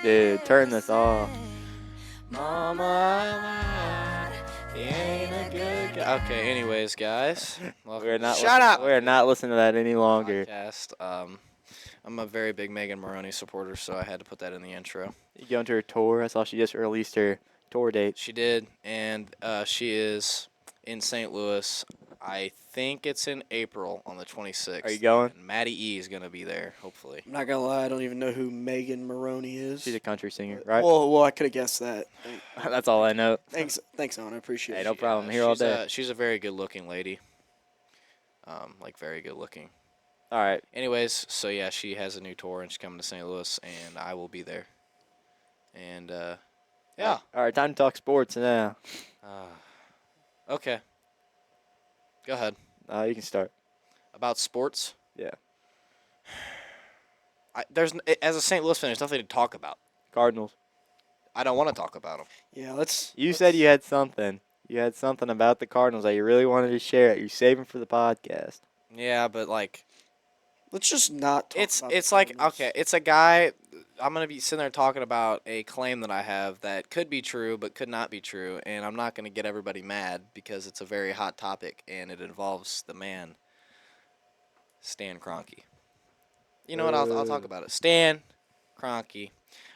Dude, turn this off. Mama, he ain't a good guy. Okay, anyways, guys. Shut up. We are not listening to that any longer. Podcast. I'm a very big Megan Maroney supporter, so I had to put that in the intro. You going to her tour? I saw she just released her tour date. She did, and she is in St. Louis. I think it's in April on the 26th. Are you going? And Maddie E is going to be there, hopefully. I'm not going to lie, I don't even know who Megan Maroney is. She's a country singer, right? Well, I could have guessed that. That's all I know. Thanks, Owen. I appreciate Hey, it. no problem. I'm here all day. She's a very good-looking lady. Very good-looking. All right. Anyways, so yeah, she has a new tour, and she's coming to St. Louis, and I will be there. And, yeah. All right, time to talk sports now. Okay. Go ahead. You can start. About sports? Yeah. As a St. Louis fan, there's nothing to talk about. Cardinals. I don't want to talk about them. Yeah, You said you had something. You had something about the Cardinals that you really wanted to share. You're saving for the podcast. Yeah, but let's just not talk about it's the like Cardinals. okay, it's a guy. I'm gonna be sitting there talking about a claim that I have that could be true but could not be true, and I'm not gonna get everybody mad because it's a very hot topic and it involves the man, Stan Kronke. You know what? I'll talk about it. Stan Kronke.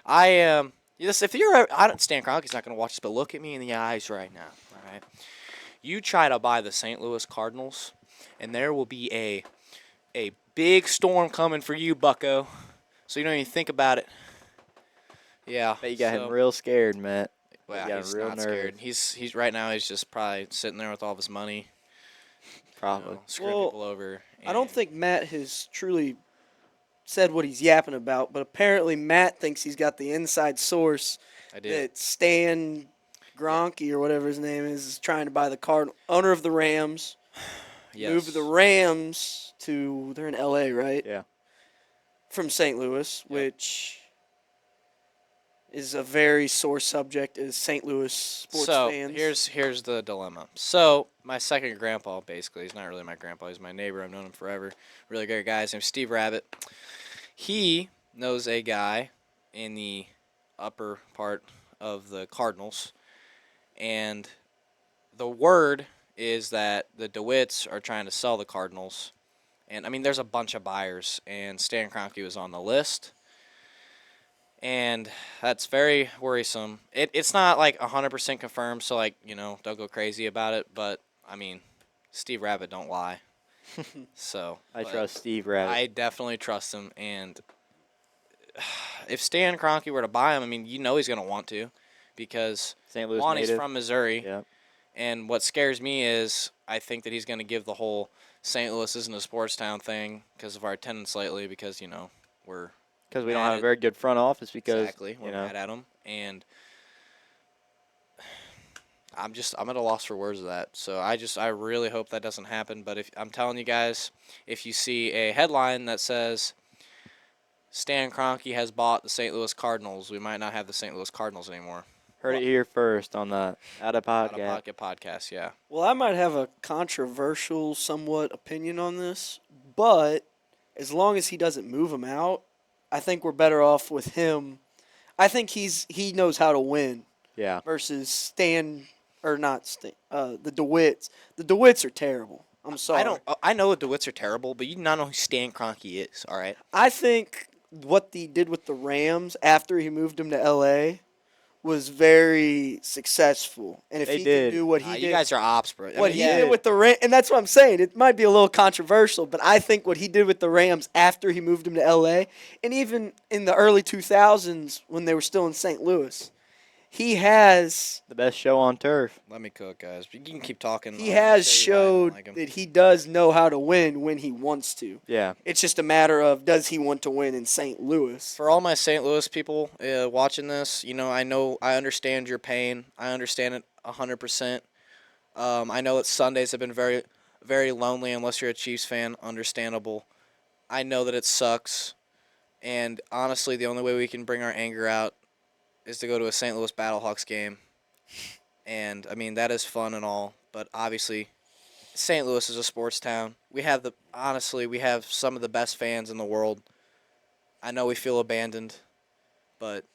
I am. If you're, Stan Kronke's not gonna watch this, but look at me in the eyes right now. All right. You try to buy the St. Louis Cardinals, and there will be a big storm coming for you, bucko. So you don't even think about it. Yeah. Bet you got him real scared, Matt. Well, got he's real not nervous. scared. He's right now. He's just probably sitting there with all of his money, Probably. screwing people over. I don't think Matt has truly said what he's yapping about, but apparently Matt thinks he's got the inside source I did. that Stan Gronke or whatever his name is trying to buy the owner of the Rams. Yes. Move the Rams to, they're in L.A., right? Yeah. From St. Louis, which is a very sore subject as St. Louis sports fans. So here's the dilemma. So my second grandpa, basically, he's not really my grandpa. He's my neighbor. I've known him forever. Really great guy. His name's Steve Rabbit. He knows a guy in the upper part of the Cardinals, and the word is that the DeWitts are trying to sell the Cardinals. And, I mean, there's a bunch of buyers, and Stan Kroenke was on the list. And that's very worrisome. It's not, 100% confirmed, so, don't go crazy about it. But, I mean, Steve Rabbit don't lie. So I trust Steve Rabbit. I definitely trust him. And if Stan Kroenke were to buy him, I mean, he's going to want to. Because, St. Louis one, he's native. from Missouri. Yeah. And what scares me is I think that he's going to give the whole St. Louis isn't a sports town thing because of our attendance lately because, we're Because we don't have a very good front office because, exactly, we're mad at them. And I'm at a loss for words of that. So I really hope that doesn't happen. But I'm telling you guys, if you see a headline that says Stan Kroenke has bought the St. Louis Cardinals, we might not have the St. Louis Cardinals anymore. Heard it here first on the Out of Podcast. Out of podcast, yeah. Well, I might have a controversial somewhat opinion on this, but as long as he doesn't move him out, I think we're better off with him. I think he knows how to win. Yeah. Versus Stan, or not Stan, the DeWitts. The DeWitts are terrible. I'm sorry. I know the DeWitts are terrible, but you do not know who Stan Kroenke is, all right? I think what he did with the Rams after he moved him to L.A. was very successful. And if They he did. can do what he did. You guys are ops, bro. What he did with the Rams, and that's what I'm saying. It might be a little controversial, but I think what he did with the Rams after he moved him to L.A., and even in the early 2000s when they were still in St. Louis, he has The best show on turf. Let me cook, guys. You can keep talking. he has showed that he does know how to win when he wants to. Yeah. It's just a matter of does he want to win in St. Louis. For all my St. Louis people watching this, I understand your pain. I understand it 100%. I know that Sundays have been very, very lonely unless you're a Chiefs fan. Understandable. I know that it sucks. And honestly, the only way we can bring our anger out is to go to a St. Louis Battlehawks game. And, I mean, that is fun and all. But obviously, St. Louis is a sports town. We have some of the best fans in the world. I know we feel abandoned, but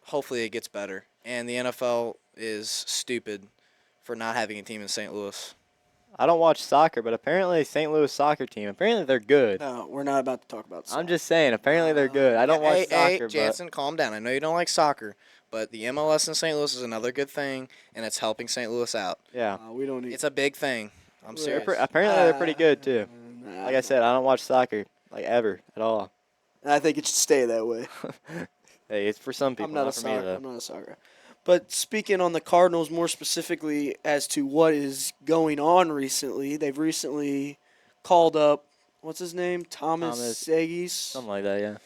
hopefully it gets better. And the NFL is stupid for not having a team in St. Louis. I don't watch soccer, but apparently St. Louis soccer team, apparently they're good. No, we're not about to talk about soccer. I'm just saying, apparently they're good. I don't watch Hey, soccer, but Jansen, calm down. I know you don't like soccer, but the MLS in St. Louis is another good thing, and it's helping St. Louis out. yeah. We don't need. It's a big thing. I'm serious. Apparently they're pretty good too. Nah, Like I said, I don't watch soccer like ever at all. I think it should stay that way. Hey, it's for some people, I'm not not a for me soccer. though. I'm not a soccer. But speaking on the Cardinals more specifically as to what is going on recently, they've recently called up what's his name, Thomas Segis, Something like that, yeah.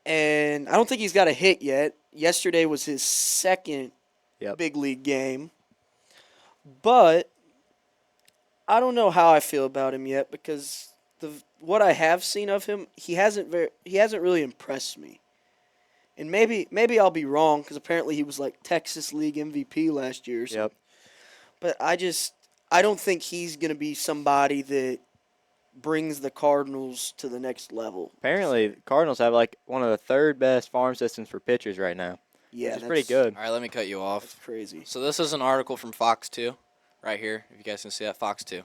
and I don't think he's got a hit yet. Yesterday was his second Yep. big league game, but I don't know how I feel about him yet because what I have seen of him, he hasn't really impressed me. And maybe I'll be wrong because apparently he was like Texas League MVP last year. Or something. Yep. But I don't think he's gonna be somebody that brings the Cardinals to the next level. Apparently, the Cardinals have like one of the third best farm systems for pitchers right now. Yeah, Which is pretty good. All right, let me cut you That's off. crazy. So this is an article from Fox 2, right here. If you guys can see that, Fox 2.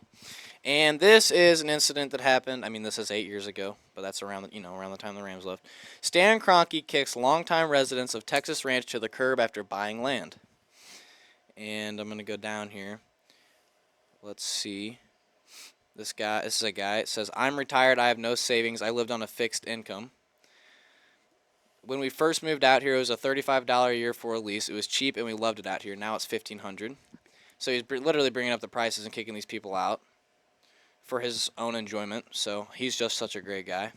And this is an incident that happened. I mean, this is 8 years ago, but that's around the time the Rams left. Stan Kroenke kicks longtime residents of Texas Ranch to the curb after buying land. And I'm gonna go down here. Let's see. This is a guy. It says, "I'm retired. I have no savings. I lived on a fixed income. When we first moved out here, it was a $35 a year for a lease. It was cheap, and we loved it out here. Now it's $1,500. So he's literally bringing up the prices and kicking these people out for his own enjoyment. So he's just such a great guy.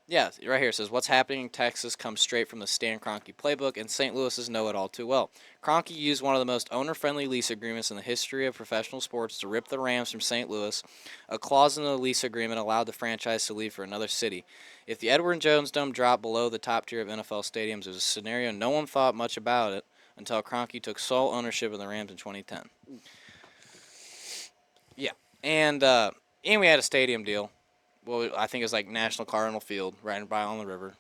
Yeah, right here it says, "What's happening in Texas comes straight from the Stan Kroenke playbook, and St. Louis's know it all too well. Kroenke used one of the most owner-friendly lease agreements in the history of professional sports to rip the Rams from St. Louis. A clause in the lease agreement allowed the franchise to leave for another city. If the Edward Jones Dome dropped below the top tier of NFL stadiums, it was a scenario no one thought much about it until Kroenke took sole ownership of the Rams in 2010. Yeah, and we had a stadium deal. Well, I think it was like National Cardinal Field, right by on the river.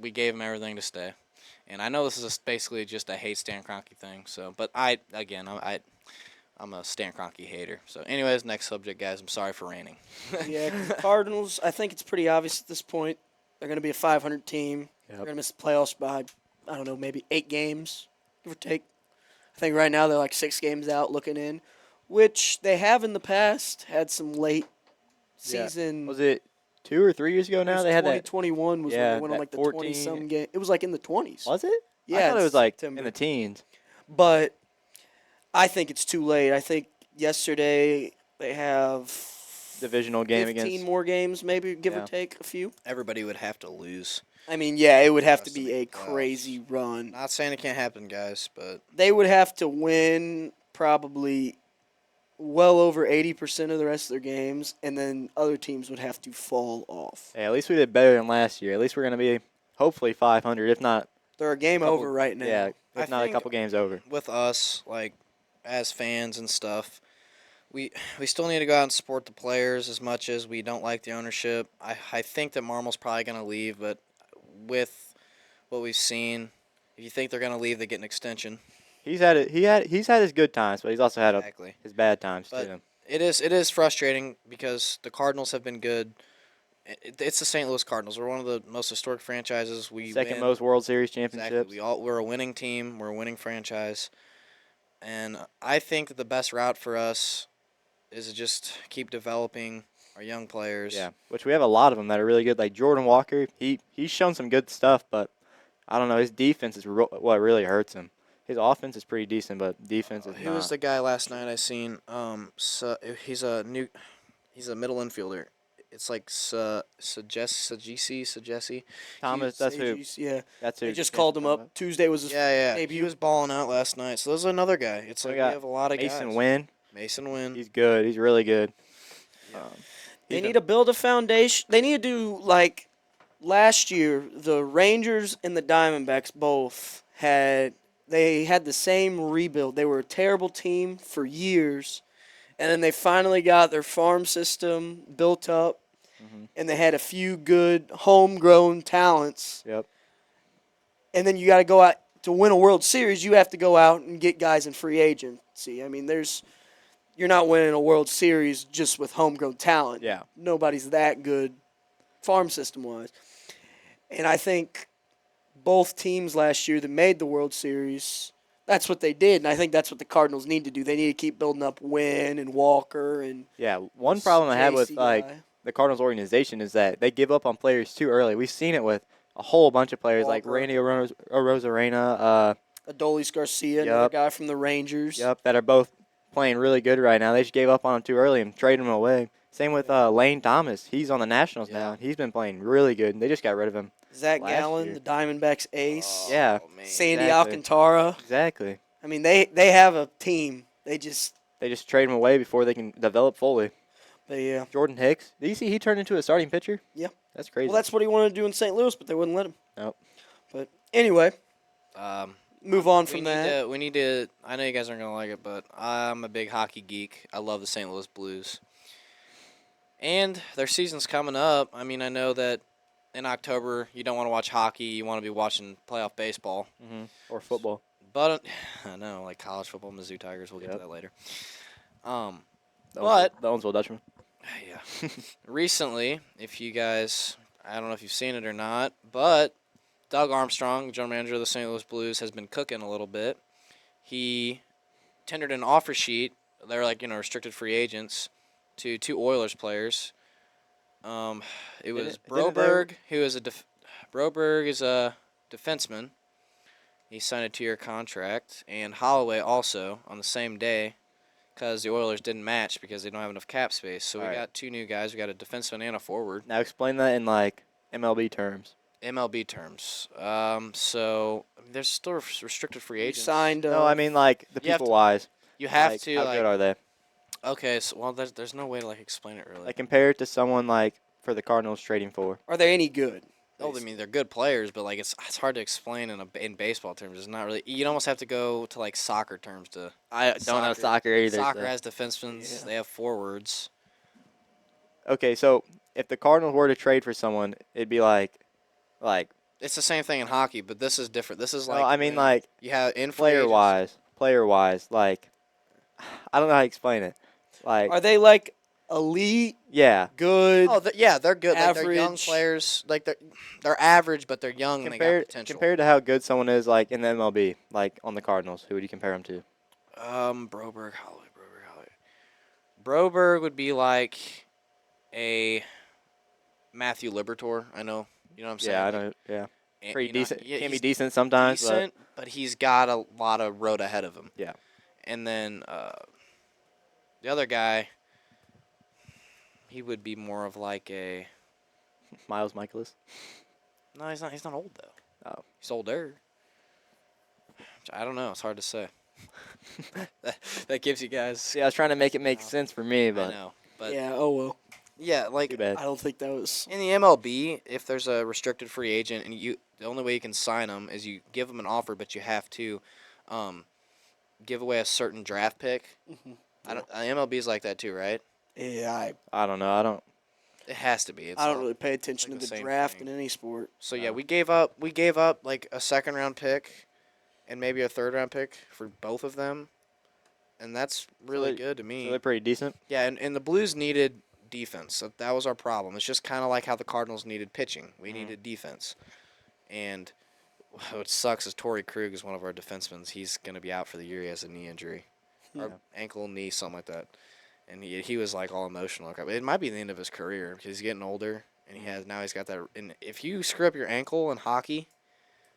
We gave him everything to stay, and I know this is basically just a hate Stan Kroenke thing. So, but I'm a Stan Kroenke hater. So, anyways, next subject, guys. I'm sorry for raining. Yeah, 'cause the Cardinals, I think it's pretty obvious at this point. They're going to be a 500 team. Yep. They're going to miss the playoffs by, I don't know, maybe 8 games, give or take. I think right now they're like 6 games out looking in, which they have in the past had some late season. Was it 2 or 3 years ago now? They had that. 2021 was when yeah, they went on that like the 14 20-some game. It was like in the 20s. Was it? Yeah, I thought it was like September. in the teens. But I think it's too late. I think yesterday they have Divisional game 15 against. more games, maybe give Yeah. or take a few. Everybody would have to lose. I mean, yeah, it would have to Has to be a be playoffs. crazy run. Not saying it can't happen, guys, but They would have to win probably well over 80% of the rest of their games, and then other teams would have to fall off. Hey, at least we did better than last year. At least we're gonna be hopefully 500, if not. They're a game Couple- over right now. Yeah, I if not a think- couple games over. with us, like as fans and stuff, we still need to go out and support the players as much as we don't like the ownership. I think that Marmel's probably gonna leave, but with what we've seen, if you think they're gonna leave, they get an extension. He's had his good times, but he's also had Exactly. his bad times But too. it is frustrating because the Cardinals have been good. It's the St. Louis Cardinals. We're one of the most historic franchises. We Second win. most World Series Exactly. championships. We're a winning team. We're a winning franchise, and I think that the best route for us is to just keep developing our young players. Yeah, which we have a lot of them that are really good. Like Jordan Walker, he's shown some good stuff, but I don't know. His defense is what really hurts him. His offense is pretty decent, but defense is Who was not. the guy last night I seen? So he's a middle infielder. It's like Sajesi. Thomas, that's who. Yeah, That's who. they just called him up. Tuesday was his Yeah. He debut. was balling out last night. So there's another guy. It's We like we got have a lot of Mason guys. Wynn. Mason Wynn. He's good. He's really good. Yeah. They need to build a foundation. They need to do like last year. The Rangers and the Diamondbacks both had the same rebuild. They were a terrible team for years, and then they finally got their farm system built up, and they had a few good homegrown talents. Yep. And then you got to go out to win a World Series. You have to go out and get guys in free agency. I mean, you're not winning a World Series just with homegrown talent. Yeah. Nobody's that good farm system wise. And I think both teams last year that made the World Series, that's what they did. And I think that's what the Cardinals need to do. They need to keep building up Wynn and Walker and Yeah. One problem I have with JC guy. the Cardinals organization is that they give up on players too early. We've seen it with a whole bunch of players like Walker. Randy Arozarena. Adolis Garcia, another Yup. guy from the Rangers. Yep, that are both playing really good right now. They just gave up on him too early and traded him away. Same with Lane Thomas. He's on the Nationals now. He's been playing really good, and they just got rid of him. Zach last Gallen, year. the Diamondbacks ace. Yeah. man. Sandy exactly. Alcantara. Exactly. I mean, they have a team. They just trade him away before they can develop fully. yeah. Jordan Hicks. Did you see he turned into a starting pitcher? Yeah. That's crazy. Well, that's what he wanted to do in St. Louis, but they wouldn't let him. Nope. But anyway, move on We from need that. to. We need to. I know you guys aren't gonna like it, but I'm a big hockey geek. I love the St. Louis Blues, and their season's coming up. I mean, I know that in October you don't want to watch hockey. You want to be watching playoff baseball. Or football. But I know, like college football, Mizzou Tigers. We'll get to Yep. that later. The But Owensville Dutchman. yeah, recently, if you guys, I don't know if you've seen it or not, but Doug Armstrong, general manager of the St. Louis Blues, has been cooking a little bit. He tendered an offer sheet. They're like restricted free agents to two Oilers players. It was Didn't they- Broberg, who is Broberg is a defenseman. He signed a 2-year contract, and Holloway also on the same day, because the Oilers didn't match because they don't have enough cap space. So we Alright. got two new guys. We got a defenseman and a forward. Now explain that in like MLB terms. MLB terms. So I mean, there's still restricted free He agents. signed. No, I mean like the You have to- people wise. You have Like, to how like. good are they? Okay, so well, there's no way to like explain it really. Like compare it to someone like for the Cardinals trading for. Are they any good? Oh, I mean they're good players, but like it's hard to explain in baseball terms. It's not really. You'd almost have to go to like soccer terms to. I don't have soccer either. Soccer so. has defensemen. Yeah. They have forwards. Okay, so if the Cardinals were to trade for someone, it'd be like It's the same thing in hockey, but this is different. This is no, like. I mean when like you have in free player agents- wise, like I don't know how to explain it. Like Are they like elite, yeah, good? Oh, yeah, they're good. Like, they're young Average. players. Like they're average, but they're young and they got potential. compared to how good someone is like in the MLB, like on the Cardinals, who would you compare them to? Broberg, Holloway. Broberg would be like a Matthew Liberatore. I know. You know what I'm saying? Yeah, I Like, know. Yeah, and, pretty you know, decent. yeah, Can be he's decent sometimes, decent, but he's got a lot of road ahead of him. Yeah. And then the other guy, he would be more of like a. but Miles Michaelis. No, he's not. He's not old though. Oh. He's older. I don't know. It's hard to say. that gives you guys. See, I was trying to make it make sense for me, I but know, but yeah. Oh well. yeah, like too bad. I don't think that was. in the MLB, if there's a restricted free agent and the only way you can sign them is you give them an offer, but you have to give away a certain draft pick. Mhm. I don't. MLB's like that too, right? Yeah, I don't know. I don't. It has to be. It's I don't all- really pay attention like to the the same draft thing. in any sport. So yeah, Oh. we gave up like a second round pick, and maybe a third round pick for both of them, and that's really they- good to So me. they're pretty decent. Yeah, and the Blues needed defense. So that was our problem. It's just kind of like how the Cardinals needed pitching. We needed defense. And what sucks is Torrey Krug is one of our defensemen. He's going to be out for the year. He has a knee injury. Or Yeah. ankle, knee, something like that. And he was like all emotional. It might be the end of his career because he's getting older and he's got that. And if you screw up your ankle in hockey,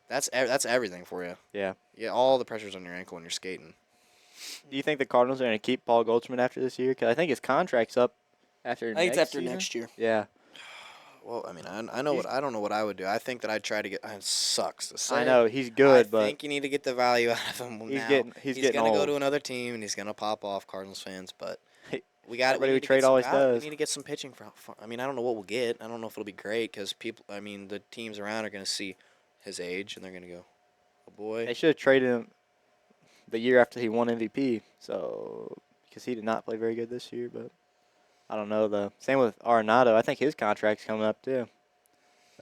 that's everything for you. Yeah. Yeah, all the pressure's on your ankle when you're skating. Do you think the Cardinals are going to keep Paul Goldschmidt after this year? Because I think his contract's up after. I think it's next after season? next year. Yeah. Well, I mean, I know I don't know what I would do. I think that I'd try to get. It sucks to say. I know he's good, I but think you need to get the value out of him he's now. getting gonna go old. to another team and he's gonna pop off Cardinals fans, but Hey, we got. everybody we need to get trade some always value. does. We need to get some pitching for. I mean, I don't know what we'll get. I don't know if it'll be great because people. I mean, the teams around are gonna see his age and they're gonna go, oh boy. They should have traded him the year after he won MVP. So because he did not play very good this year, but I don't know though. Same with Arenado. I think his contract's coming up too.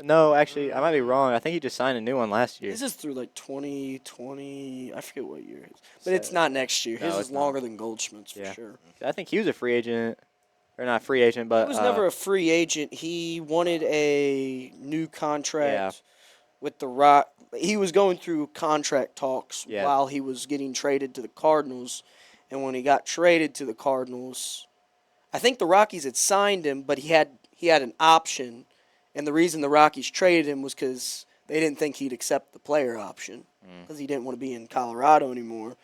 No, actually, I might be wrong. I think he just signed a new one last year. His is through like 2020. I forget what year it is, but So- it's not next year. No, His it's is not. longer than Goldschmidt's for Yeah. sure. I think he was a free agent, or not free agent, but He was never a free agent. He wanted a new contract with the Rock. He was going through contract talks Yeah. while he was getting traded to the Cardinals, and when he got traded to the Cardinals, I think the Rockies had signed him, but he had an option, and the reason the Rockies traded him was because they didn't think he'd accept the player option because he didn't want to be in Colorado anymore.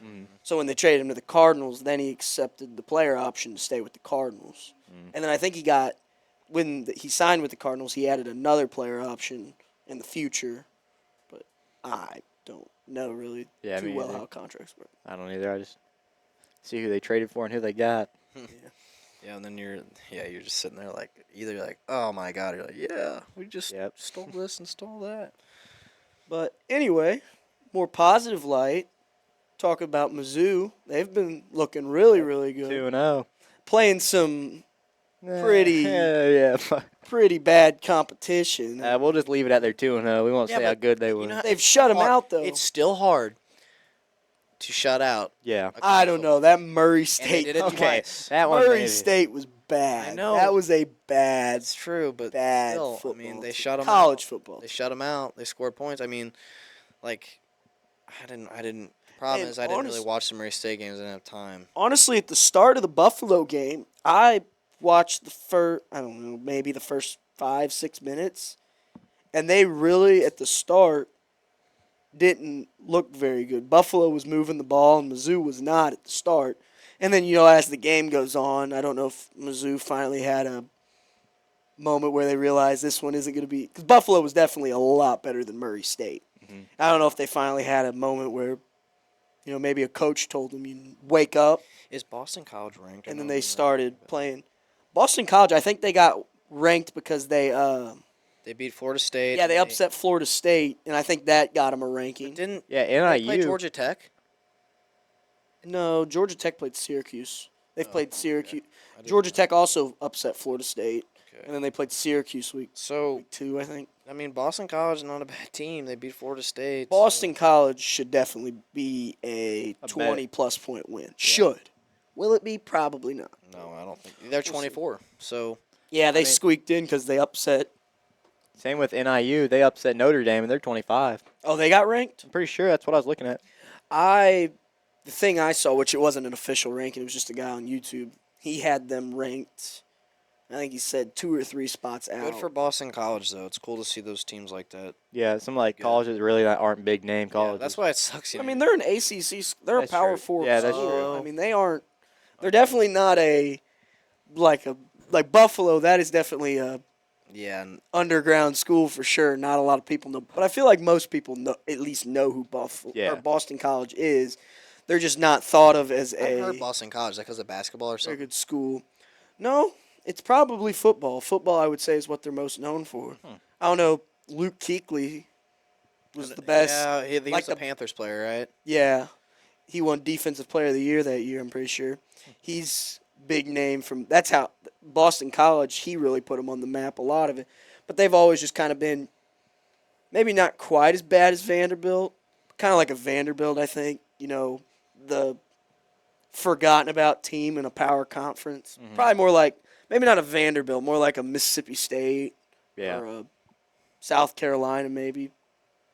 So when they traded him to the Cardinals, then he accepted the player option to stay with the Cardinals. And then I think he signed with the Cardinals, he added another player option in the future, but I don't know really Yeah, too me well either. how contracts work. I don't either. I just see who they traded for and who they got. Yeah, and then you're just sitting there like either like, oh my god, or you're like, yeah, we just Yep. stole this and stole that. But anyway, more positive light. Talk about Mizzou. They've been looking really, really good. 2-0. Playing some Pretty- Yeah. pretty bad competition. We'll just leave it at their 2-0. We won't Yeah, say how but good they you were. know, They've shut him hard- out though. It's still hard to shut out. Yeah. a I don't college know. That Murray And they State. did it Okay. twice. That one. Murray maybe. State was bad. I know. That was a bad, That's true, but bad still, football. I mean, they team. shut them College out. football. They shut them out. They scored points. I mean, like, I didn't. Problem And is, I didn't really honest- watch the Murray State games. I didn't have time. Honestly, at the start of the Buffalo game, I watched the first, I don't know, maybe the first 5-6 minutes, and they really, at the start, didn't look very good. Buffalo was moving the ball, and Mizzou was not at the start. And then, as the game goes on, I don't know if Mizzou finally had a moment where they realized this one isn't going to be, because Buffalo was definitely a lot better than Murray State. I don't know if they finally had a moment where, maybe a coach told them, you wake up, Is Boston College ranked? I and then don't they know. started playing. Boston College, I think they got ranked because they They beat Florida State. they and upset Florida State, and I think that got them a But ranking. didn't Yeah, they play NIU. Georgia Tech? No, Georgia Tech played Syracuse. They've Oh, played Syracuse. I didn't Georgia know. Tech also upset Florida State, Okay. and then they played Syracuse week So 2, I think. I mean, Boston College is not a bad team. They beat Florida State. Boston College should definitely be a bet. 20-plus point win. Should. Will it be? Probably not. No, I don't think they're 24. So Yeah, they mean- squeaked in because they upset. Same with NIU. They upset Notre Dame, and they're 25. Oh, they got ranked? I'm pretty sure that's what I was looking at. The thing I saw, which it wasn't an official ranking, it was just a guy on YouTube. He had them ranked. I think he said 2 or 3 spots out. good for Boston College though. It's cool to see those teams like that. Yeah, some like Good. colleges really that aren't big name Yeah, colleges. that's why it sucks. I mean, they're an ACC. They're That's a Power true. 4 Yeah, that's school. true. I mean, they aren't. They're definitely not like Buffalo. That is definitely a yeah, and underground school for sure. Not a lot of people know, but I feel like most people know, at least know who Buffalo Yeah. or Boston College is. They're just not thought of as I've a heard Boston College. Is that because of basketball or very something? good school. No, it's probably football. Football, I would say, is what they're most known for. I don't know. Luke Kuechly was the best. Yeah, he like was the- a Panthers player, right? Yeah, he won Defensive Player of the Year that year. I'm pretty sure. He's big name from. That's how Boston College. He really put him on the map. A lot of it, but they've always just kind of been, maybe not quite as bad as Vanderbilt. Kind of like a Vanderbilt, I think. The forgotten about team in a power conference. Probably more like maybe not a Vanderbilt, more like a Mississippi State yeah. or a South Carolina, maybe.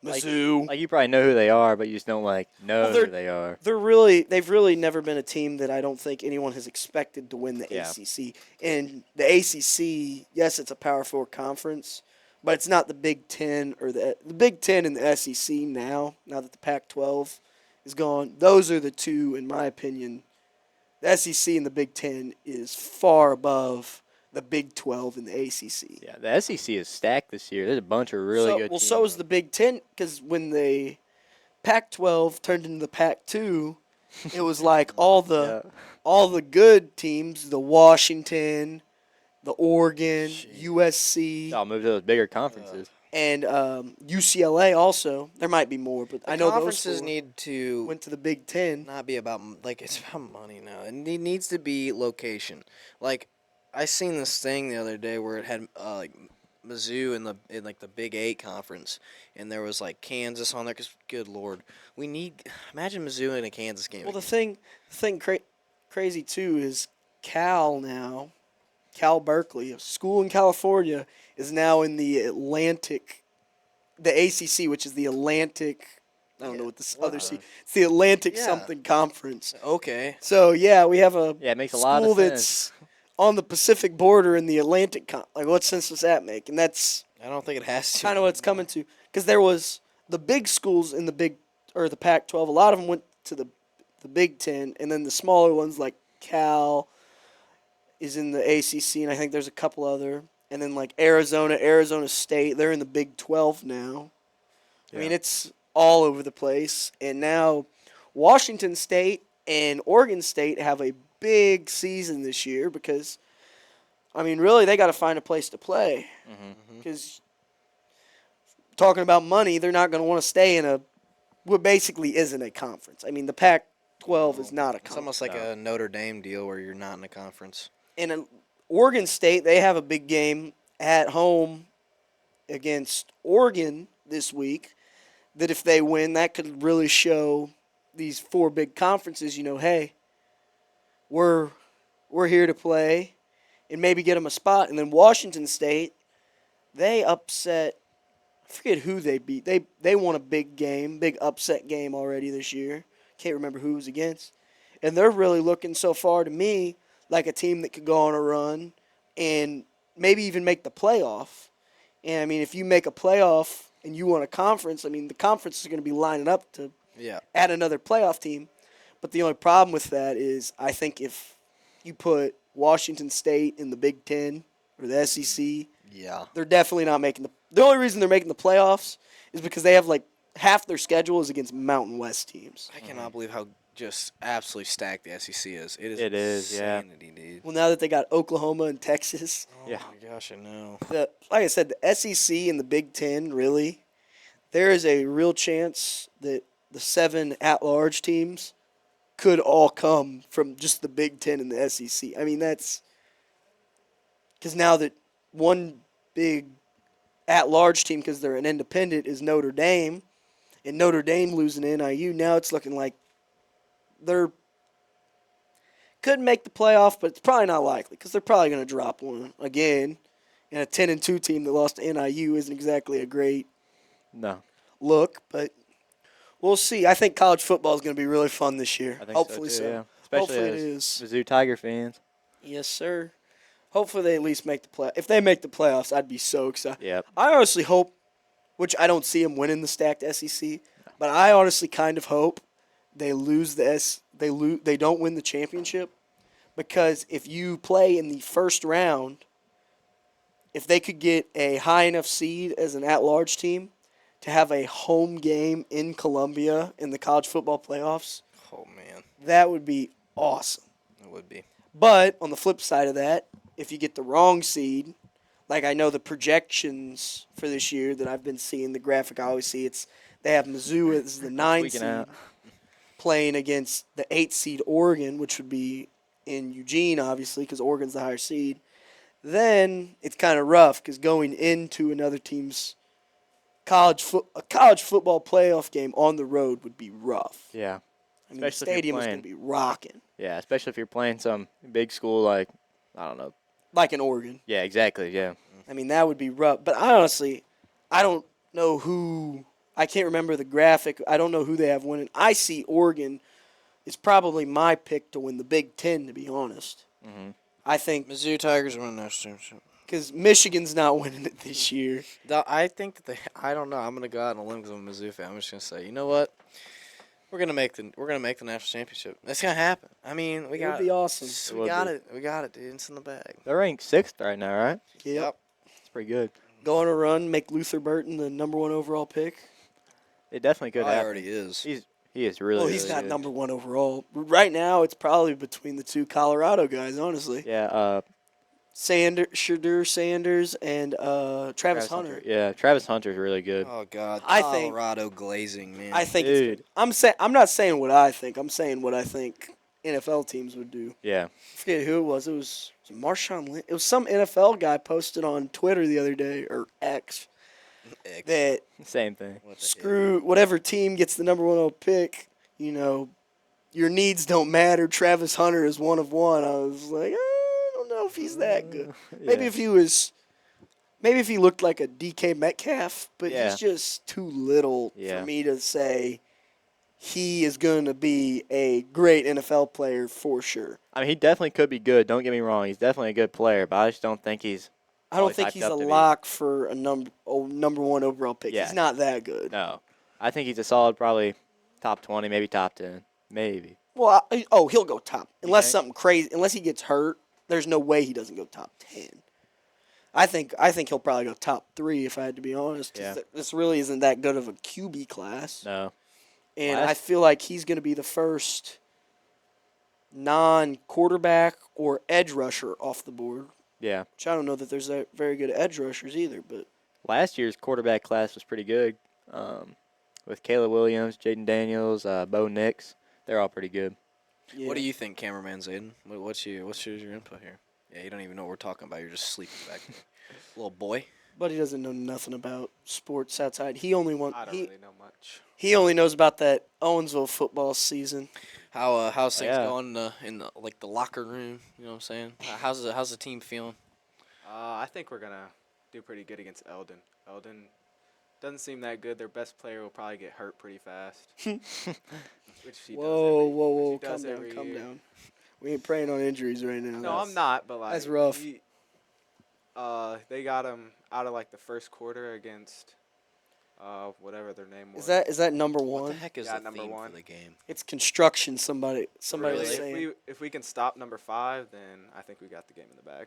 Mizzou. Like you probably know who they are, but you just don't know Well, they're- who they are. They've really never been a team that I don't think anyone has expected to win the Yeah. ACC. And the ACC, yes, it's a Power 4 conference, but it's not the Big Ten or the Big Ten and the SEC now that the Pac-12 is gone. Those are the two, in my opinion. The SEC and the Big Ten is far above the Big 12 and the ACC. Yeah, the SEC is stacked this year. There's a bunch of really good teams. So is the Big Ten, because when the Pac-12 turned into the Pac-2, it was like all the good teams, the Washington, the Oregon, USC, I'll move to those bigger conferences. and UCLA also. There might be more, but I know those Conferences four need to went to the Big Ten. not be about it's about money now. And it needs to be location. Like I seen this thing the other day where it had like Mizzou in like the Big Eight conference, and there was like Kansas on there. Cause good lord, imagine Mizzou in a Kansas game. Well, the again. thing crazy too is Cal now, Cal Berkeley, a school in California, is now in the ACC, which is the Atlantic. I don't know what this other C. It's the Atlantic Yeah. something conference. Okay, So yeah, we have a Yeah, it makes a lot school of sense. that's on the Pacific border in the Atlantic. Like, what sense does that make? And that's I don't think it has to. kind of what it's coming to. Because there was the big schools in the Pac-12. A lot of them went to the Big Ten, and then the smaller ones like Cal is in the ACC, and I think there's a couple other. And then like Arizona State, they're in the Big 12 now. I mean, Yeah. it's all over the place. And now Washington State and Oregon State have a big season this year because, I mean, really, they got to find a place to play. Because talking about money, they're not going to want to stay in what basically isn't a conference. I mean, the Pac-12 is not a It's conference. almost like a Notre Dame deal where you're not in a conference. And Oregon State, they have a big game at home against Oregon this week that if they win, that could really show these four big conferences, hey, we're here to play and maybe get them a spot. And then Washington State, they upset, I forget who they beat. They won a big upset game already this year. Can't remember who it was against. And they're really looking so far to me like a team that could go on a run and maybe even make the playoff. And, I mean, if you make a playoff and you won a conference, I mean, the conference is going to be lining up to add another playoff team. But the only problem with that is I think if you put Washington State in the Big Ten or the SEC, they're definitely not making the only reason they're making the playoffs is because they have, like, half their schedule is against Mountain West teams. I cannot believe how just absolutely stacked the SEC is. It is, yeah. insanity, dude. Well, now that they got Oklahoma and Texas, Oh Yeah. my gosh, I know. like I said, the SEC and the Big Ten, really, there is a real chance that the 7 at-large teams could all come from just the Big Ten and the SEC. I mean, that's because now that one big at-large team, because they're an independent, is Notre Dame, and Notre Dame losing to NIU, now it's looking like they're could make the playoff, but it's probably not likely because they're probably going to drop one again. And a 10-2 team that lost to NIU isn't exactly a great No. look, but we'll see. I think college football is going to be really fun this year. I think Hopefully so, too, yeah. Hopefully Especially it as is. Mizzou Tiger fans. Yes, sir. Hopefully they at least make the play. If they make the playoffs, I'd be so excited. Yep. I honestly hope, which I don't see them winning the stacked SEC, but I honestly kind of hope they lose they don't win the championship, because if you play in the first round, if they could get a high enough seed as an at-large team to have a home game in Columbia in the college football playoffs, Oh man, that would be awesome. it would be. But on the flip side of that, if you get the wrong seed, like I know the projections for this year that I've been seeing, the graphic I always see, they have Mizzou as the 9 Tweaking seed out. playing against the 8 seed Oregon, which would be in Eugene, obviously, because Oregon's the higher seed. Then it's kind of rough because going into another team's college football playoff game on the road would be rough. Yeah. I mean, the Especially if you're stadium is playing- going to be rocking, Yeah, especially if you're playing some big school like, I don't know. like in Oregon. Yeah, exactly, yeah. I mean, that would be rough. But I don't know who. I can't remember the graphic. I don't know who they have winning. I see Oregon is probably my pick to win the Big Ten, to be honest. Mm-hmm. I think Mizzou Tigers won the national championship. because Michigan's not winning it this year. I think that I don't know. I'm gonna go out on a limb because I'm a Mizzou fan. I'm just gonna say, you know what? We're gonna make the national championship. That's gonna happen. I mean, we It got would be awesome. It We would got be. it. We got it, dude. It's in the bag. They're ranked 6th right now, right? Yep. It's pretty good. Go on a run, make Luther Burton the number 1 overall pick. It definitely could Probably happen. already is. He is really, Well, he's really not good. number 1 overall. Right now, it's probably between the 2 Colorado guys, honestly. Yeah, Shadur Sanders and Travis Hunter. Yeah, Travis Hunter's really good. Oh God, I think- Colorado glazing, man. I think Dude. I'm not saying what I think. I'm saying what I think NFL teams would do. Yeah. I forget who it was. It was Marshawn Lynch. It was some NFL guy posted on Twitter the other day, or X, that Same thing. What the screw whatever team gets the number 1 pick, your needs don't matter. Travis Hunter is one of one. I was like, I don't know if he's that good. Maybe if he looked like a DK Metcalf, but Yeah. he's just too little Yeah. for me to say he is going to be a great NFL player for sure. I mean, he definitely could be good. Don't get me wrong. He's definitely a good player, but I just don't think he's. I don't Always think hyped he's up a to be. lock for a number 1 overall pick. Yeah. He's not that good. No. I think he's a solid, probably top 20, maybe top 10. Maybe. Well, he'll go top unless think? something crazy. Unless he gets hurt, there's no way he doesn't go top 10. I think he'll probably go top 3 if I had to be honest. 'Cause Yeah. this really isn't that good of a QB class, No. and Last- I feel like he's going to be the first non-quarterback or edge rusher off the board. Yeah. Which I don't know that there's that very good edge rushers either, but Last year's quarterback class was pretty good. With Caleb Williams, Jaden Daniels, Bo Nix. They're all pretty good. yeah. What do you think, cameraman Zayden? What's your input here? Yeah, you don't even know what we're talking about. You're just sleeping back there. Little boy. But he doesn't know nothing about sports outside. He only I don't really know much. He only knows about that Owensville football season. How's things Yeah. going in the locker room? You know what I'm saying? How's the team feeling? I think we're gonna do pretty good against Eldon. Eldon doesn't seem that good. Their best player will probably get hurt pretty fast. Which he Whoa, does calm down, every calm year. down. We ain't praying on injuries right now. No, I'm not. But like that's rough. They got him out of like the first quarter against whatever their name was. Is that number What the one? heck is Yeah, the number thing one. for the game? It's construction. Somebody Really? was saying. If we can stop number 5, then I think we got the game in the bag.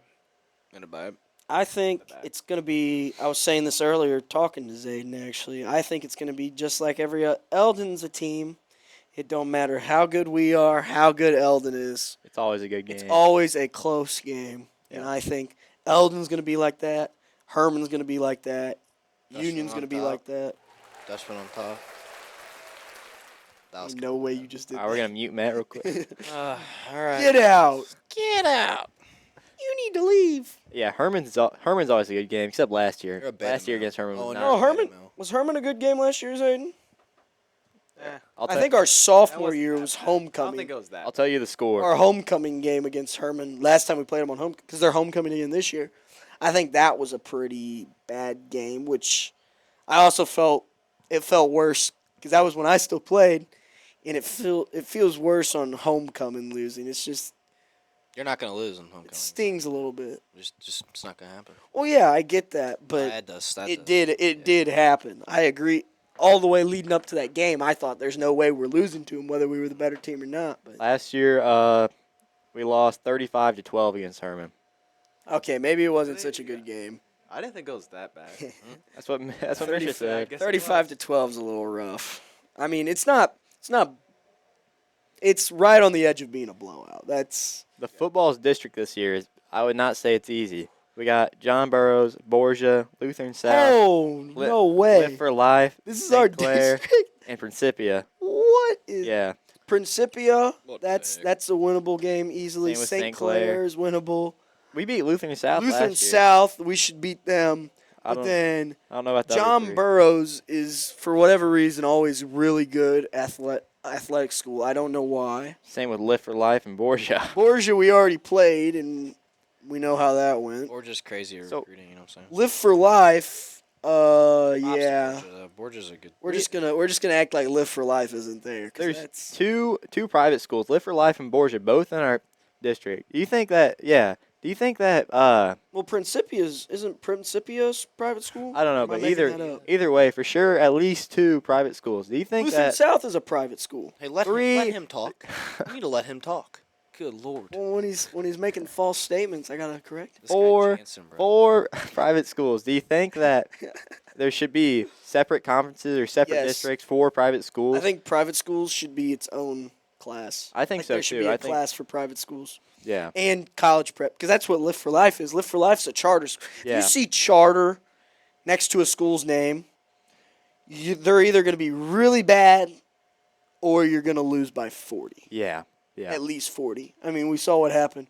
Gonna buy it. I think back. it's going to be. I was saying this earlier, talking to Zayden. Actually, I think it's going to be just like every Eldon's a team. It don't matter how good we are, how good Eldon is. It's always a good game. It's always a close game, and Yeah. I think Eldon's going to be like that. Herman's going to be like that. Dutchman Union's on going to be top. like that. Dutchman on top. That was No way you just did All right, we're that. going to mute Matt real quick. All right. Get out. Get out. You need to leave. Yeah, Herman's always a good game, except last year. You're a beta Last year male. against Herman Oh, was no. not. No, Beta Herman male. was Herman a good game last year, Zayden? I'll, I tell- think our sophomore wasn't year that was bad. I don't think homecoming. it was that. I'll tell you the score. Our homecoming game against Herman. Last time we played them on home, because they're homecoming again this year. I think that was a pretty bad game, which I also felt worse because that was when I still played, and it feels worse on homecoming losing. It's just You're not gonna lose in homecoming. it stings a little bit. Just it's not gonna happen. Well, yeah, I get that, but That does. it did happen. I agree. All the way leading up to that game, I thought there's no way we're losing to them, whether we were the better team or not. But Last year, we lost 35-12 against Herman. okay, maybe it wasn't such a good game. I didn't think it was that bad. That's what Misha I said. guess it 35 was. to 12 is a little rough. I mean, it's not. It's right on the edge of being a blowout. That's The football's district this year is. I would not say it's easy. We got John Burroughs, Borgia, Lutheran South, oh Li- no way! Live for Life, This is St. our Clair, district. and Principia. What is Yeah, Principia? What the That's heck? a winnable game easily. Same with St. St. Clair. Clair is winnable. we beat Lutheran South Lutheran last year. South, we should beat them. I But don't, then I don't know about the other John three. Burroughs is, for whatever reason, always really good athletic school. I don't know why. Same with Live for Life and Borgia. Borgia, we already played, and we know how that went. Or just crazy So- recruiting. You know what I'm saying? Live for Life, Props to yeah. Borgia. Borgia's a good. We're just gonna act like Live for Life isn't there. 'Cause There's that's, two private schools, Live for Life and Borgia, both in our district. Do you think that? Yeah. Do you think that? well, isn't Principia's private school? I don't know, Am I but making that up? either way, for sure, at least two private schools. Do you think Lutheran that? South is a private school. Hey, let Three- him talk. You need to let him talk. Good lord. Well, when he's making false statements, I gotta correct him. This guy Four- Jansen, bro. Four private schools. Do you think that there should be separate conferences or separate Yes. districts for private schools? I think private schools should be its own class. I think so, there should too. be a I think- class for private schools Yeah. and college prep because that's what Live for Life is. Live for Life's a charter school. If Yeah. you see charter next to a school's name, they're either going to be really bad or you're going to lose by 40. Yeah. Yeah. At least 40. I mean, we saw what happened.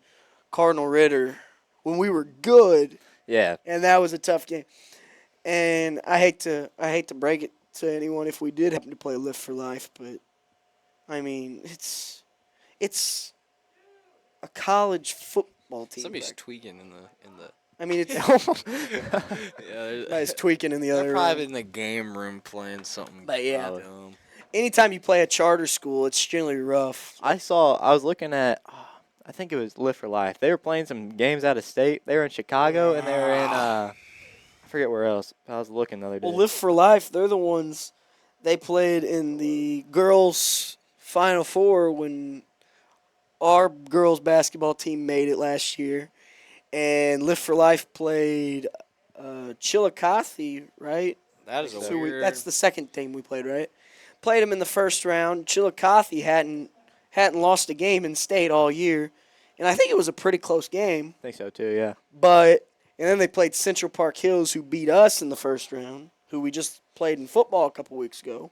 Cardinal Ritter when we were good, Yeah. and that was a tough game. And I hate to break it to anyone if we did happen to play Lift for Life, but I mean, it's a college football team. Somebody's Back. tweaking in the. I mean, it's Yeah, guys tweaking in the they're other probably room. in the game room playing something. But yeah. dumb. Anytime you play a charter school, it's generally rough. I was looking at, I think it was Live for Life. They were playing some games out of state. They were in Chicago and they were in, I forget where else. I was looking the other day. Well, Lift for Life, they're the ones they played in the girls' Final Four when our girls' basketball team made it last year. And Lift for Life played Chillicothe, right? That is a So weird. that's the second team we played, right? Played them in the first round. Chillicothe hadn't lost a game in state all year, and I think it was a pretty close game. I think so too, yeah. And then they played Central Park Hills, who beat us in the first round, who we just played in football a couple weeks ago.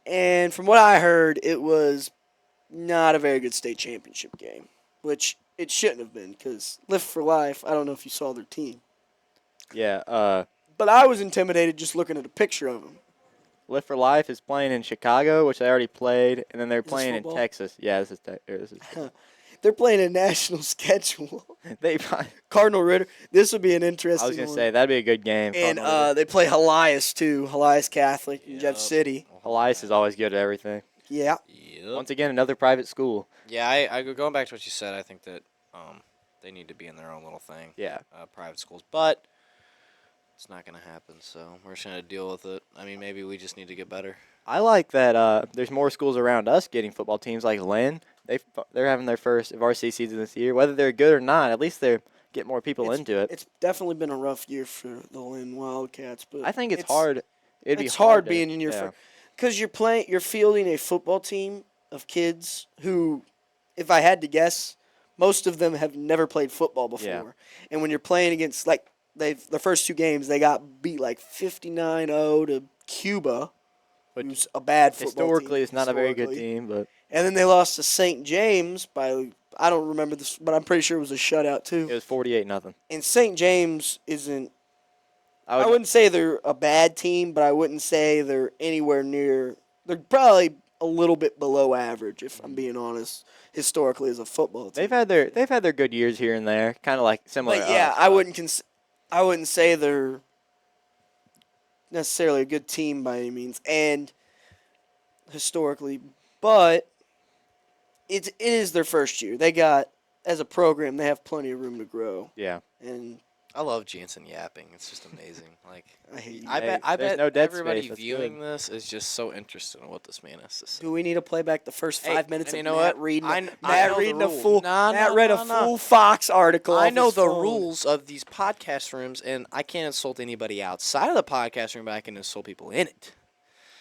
And from what I heard, it was not a very good state championship game, which it shouldn't have been because Lift for Life, I don't know if you saw their team. Yeah, But I was intimidated just looking at a picture of them. Live for Life is playing in Chicago, which they already played, and then they're this playing in football? Texas. Yeah, this is They're playing a national schedule. they. Cardinal Ritter. This would be an I interesting was gonna one. say that'd be a good game. And they play Helias, too. Helias Catholic in Jeff Yep. City. Elias is always good at everything. Yeah. Yep. Once again, another private school. Yeah, I going back to what you said. I think that they need to be in their own little thing. Yeah. Private schools, but it's not gonna happen. So we're just gonna deal with it. I mean, maybe we just need to get better. I like that there's more schools around us getting football teams like Lynn. They're having their first varsity season this year. Whether they're good or not, at least they're getting more people into it. It's definitely been a rough year for the Lynn Wildcats. But I think it's hard. It'd be It's hard to- being in your yeah. because you're fielding a football team of kids who, if I had to guess, most of them have never played football before. Yeah. And when you're playing against the first two games they got beat like 59-0 to Cuba, Which who's a bad football historically team. it's not a very good historically. team, but And then they lost to St. James by I don't remember this, but I'm pretty sure it was a shutout too. it was 48-0. And St. James isn't. I I would wouldn't say they're a bad team, but I wouldn't say they're anywhere near. They're probably a little bit below average, if I'm being honest. Historically, as a football team, they've had their good years here and there, kind of like similar. But to yeah, us, I wouldn't say they're necessarily a good team by any means, and historically, but it is their first year. They got as a program, they have plenty of room to grow, Yeah. and I love Jansen yapping. It's just amazing. Like I hate you. I bet there's bet no dead everybody space. That's viewing good. this is just so interested in what this man has to say. Do we need to play back the first Hey, 5 minutes and of you know Matt what? reading? I Matt know the reading a rule. full. No, Matt no, read no, a no. full Fox article. I off know his the phone. rules of these podcast rooms, and I can't insult anybody outside of the podcast room, but I can insult people in it.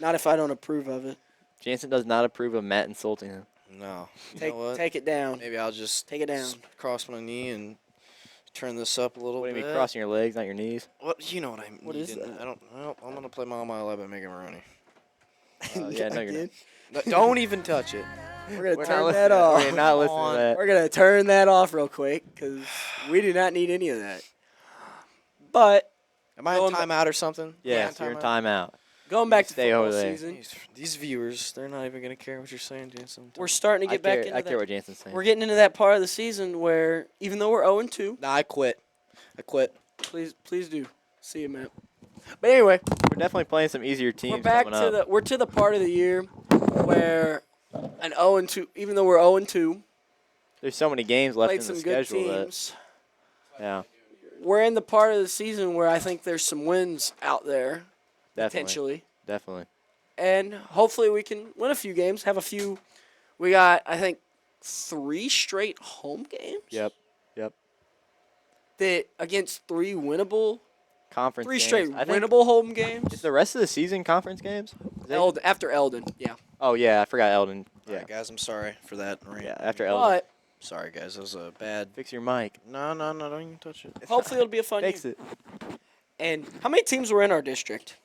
Not if I don't approve of it. Jansen does not approve of Matt insulting him. No. You know what? Take it down. Maybe I'll just Take it down. cross my knee and turn this up a little What do bit. you mean crossing your legs, not your knees? What you know what I mean? What is that? I don't. Well, I'm gonna play Mile Mile Lab and Mega Maroney. Yeah, no, you're Again? Don't even touch it. We're gonna We're not turn listening that to off. We're not listening on. to that. We're gonna turn that off real quick because we do not need any of that. But Am I in Going- timeout or something? Yes, you're in timeout. going back to Stay football over there. season, These viewers, they're not even gonna care what you're saying, Jansen. we're starting to get back into I care that. what Jansen's saying. We're getting into that part of the season where even though we're 0-2, Nah, I quit. I quit. please do. See you, Matt. But anyway, We're definitely playing some easier teams we're back coming to up. we're to the part of the year where an 0-2, even though we're 0-2, There's so many games left played in some the good schedule that teams. yeah, We're in the part of the season where I think there's some wins out there definitely, potentially. definitely. And hopefully we can win a few games, have a few. We got, I think, 3 straight home games. Yep. That against 3 winnable, Conference 3 games. straight I think winnable home games. is the rest of the season conference games? Is it- After Eldon, yeah. Oh yeah, I forgot Eldon. Yeah, Yeah, guys, I'm sorry for that. Rant. yeah, after Eldon. But Sorry, guys. That was a bad. Fix your mic. No, don't even touch it. hopefully it'll be a fun Fix year. it. And how many teams were in our district?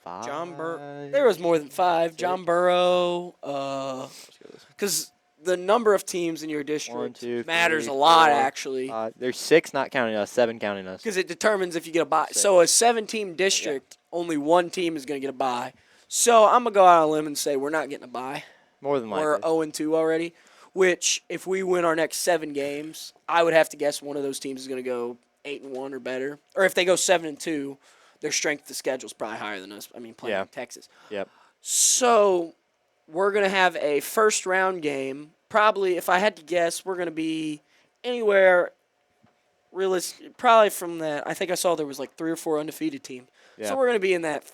5. There was more than 5. John 6. Burrow. Let's go this Because the number of teams in your 1, district 2, matters 3, a lot, 4, actually. 5. There's 6 not counting us, 7 counting us. Because it determines if you get a bye. 6. So a 7-team district, only one team is going to get a bye. So I'm going to go out on a limb and say we're not getting a bye. More than We're likely. 0-2 already, which if we win our next 7 games, I would have to guess one of those teams is going to go 8-1 or better. Or if they go 7-2, their strength of schedule is probably higher than us. I mean, playing in Texas. Yep. So we're going to have a first-round game. Probably, if I had to guess, we're going to be anywhere probably from that. I think I saw there was like 3 or 4 undefeated teams. Yeah. So we're going to be in that,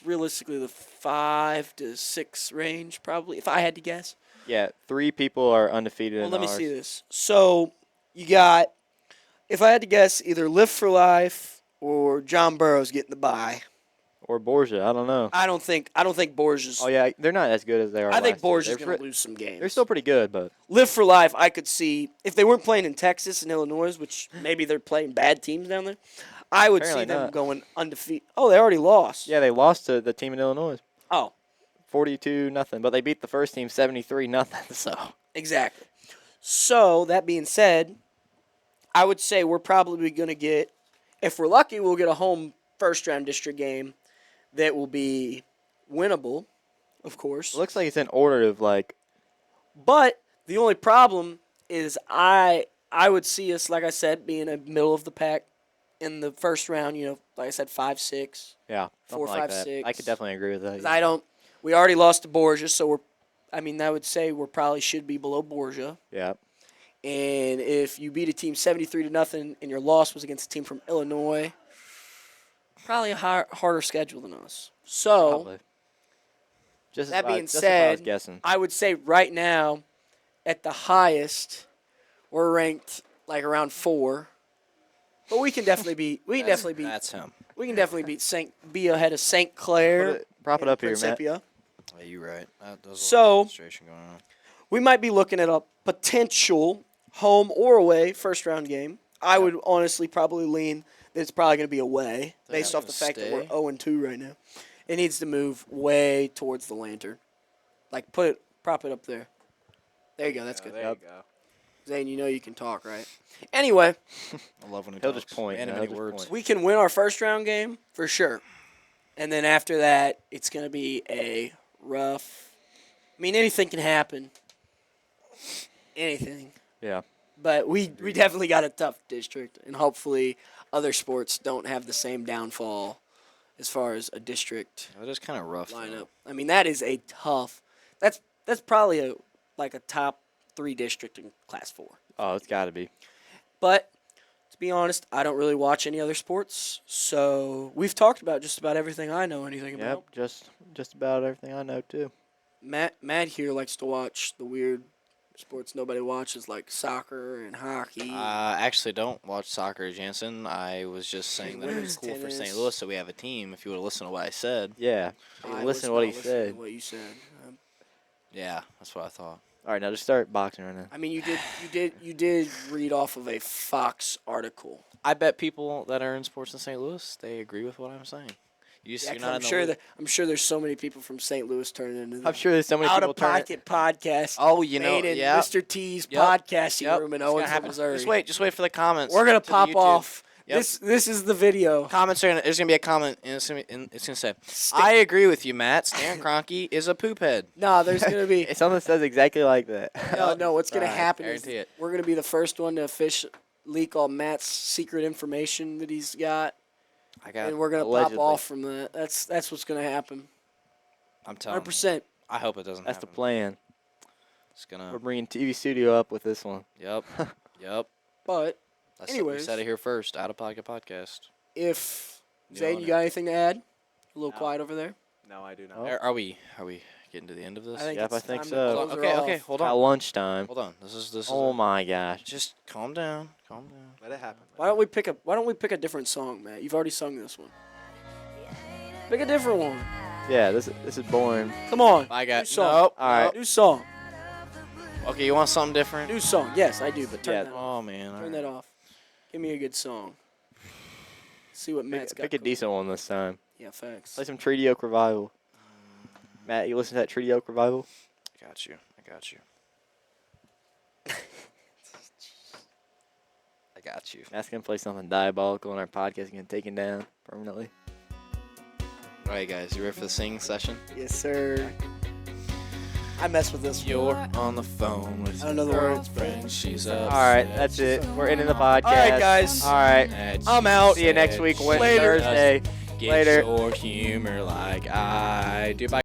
realistically, the 5 to 6 range, probably, if I had to guess. Yeah, 3 people are undefeated Well, in let me ours. see this. So you got, if I had to guess, either Live for Life or John Burrow's getting the bye. Or Borgia, I don't know. I don't think Borgia's. Oh, yeah, they're not as good as they are I think last year. Borgia's They're going to lose some games. They're still pretty good, but Live for Life, I could see if they weren't playing in Texas and Illinois, which maybe they're playing bad teams down there. I would see Apparently them not. going undefeated. Oh, they already lost. yeah, they lost to the team in Illinois, Oh, 42-0, but they beat the first team 73-0. So exactly. So that being said, I would say we're probably going to get, if we're lucky, we'll get a home first-round district game that will be winnable, of course. it looks like it's in order of like But the only problem is I would see us, like I said, being a middle of the pack in the first round. You know, like I said, 5-6. yeah, 4, something like 5, that. 6. I could definitely agree with that. 'Cause Yeah. We already lost to Borgia, so I would say we're probably should be below Borgia. Yeah. And if you beat a team 73-0 and your loss was against a team from Illinois, probably a harder schedule than us. So Probably. Just that being just what I was said, guessing. I would say right now, at the highest, we're ranked like around 4. But we can definitely beat. That's him. We can definitely be ahead of St. Clair. Prop it and up here, Matt. Principia. Yeah, you're right. There's a So- lot of frustration going on. We might be looking at a potential home or away first round game. I would honestly probably lean that it's probably going to be away They're based not off the gonna fact that we're stay? 0-2 right now. It needs to move way towards the lantern. Like prop it up there. There you go. That's good. There you go. Zane, you know you can talk, right? Anyway, I love when he He'll talks. just point, And yeah, many he'll just words. point. we can win our first round game for sure. And then after that, it's going to be a rough. I mean, anything can happen. Anything. Yeah. But we definitely got a tough district, and hopefully other sports don't have the same downfall as far as a district That is kind of rough. though. lineup. I mean, that is a tough. That's probably a top 3 district in Class 4. Oh, it's got to be. But to be honest, I don't really watch any other sports, so we've talked about just about everything I know anything about. Yep. Just about everything I know too. Matt here likes to watch the weird sports nobody watches, like soccer and hockey. I actually don't watch soccer, Jansen. I was just saying that it was Women's cool for St. tennis. Louis, so we have a team. If you would have listened to what I said, Yeah. I Listen was to what not he listening to said. What you said. yeah, that's what I thought. All right, now just start boxing right now. I mean, you did read off of a Fox article. I bet people that are in sports in St. Louis, they agree with what I'm saying. Yeah, You're 'cause not I'm in the sure loop. I'm sure there's so many people from St. Louis turning into the I'm sure there's so many Out people of turning. Pocket podcast. Oh, you know, made in yeah. Mr. T's Yep. podcasting Yep. room in It's gonna Owensville, happen. Missouri. Just wait for the comments. We're gonna to the pop YouTube. off. Yep. This is the video. Comments are gonna. There's gonna be a comment, and it's gonna say, "I agree with you, Matt. Stan Kronke is a poop head." No, there's gonna be Something says exactly like that. no. What's gonna Right, happen is guarantee it. we're gonna be the first one to leak all Matt's secret information that he's got, I got. and we're gonna allegedly. pop off from that. That's what's gonna happen. I'm telling. 100%. I hope it doesn't. That's the happen. plan. It's gonna. We're bringing TV studio up with this one. Yep. Yep. But That's Anyways. we said it here first. Out of Pocket podcast. if You Zane, own you it. got anything to add? A little No. quiet over there. No, I do not. Oh. Are we getting to the end of this? I think Yep, it's I think time so. to Hold close on. her Okay. off. Okay. Hold At on. lunchtime. Hold on. This is. Oh my gosh. Just calm down. Calm down. Let it happen. Why don't we pick a different song, Matt? You've already sung this one. Pick a different one. Yeah, this is boring. Come on. I got. New song. Nope. All right. New song. Okay. You want something different? New song. Yes, I do, but turn Yeah. that off. Oh man. Turn that off. Give me a good song. See what Matt's got. Pick a going. decent one this time. Yeah, facts. Play some Treaty Oak Revival. Matt, you listen to that Treaty Oak Revival? I got you. I got you. Matt's going to play something diabolical and our podcast is going to get taken down permanently. All right, guys, you ready for the singing session? Yes, sir. I mess with this. You're on the phone with I don't know the your words, girlfriend. She's up. All right, that's it. We're ending the podcast. All right, guys. All right. I'm out. See you next week, Later. Thursday. Get Later. your humor like I do. Bye.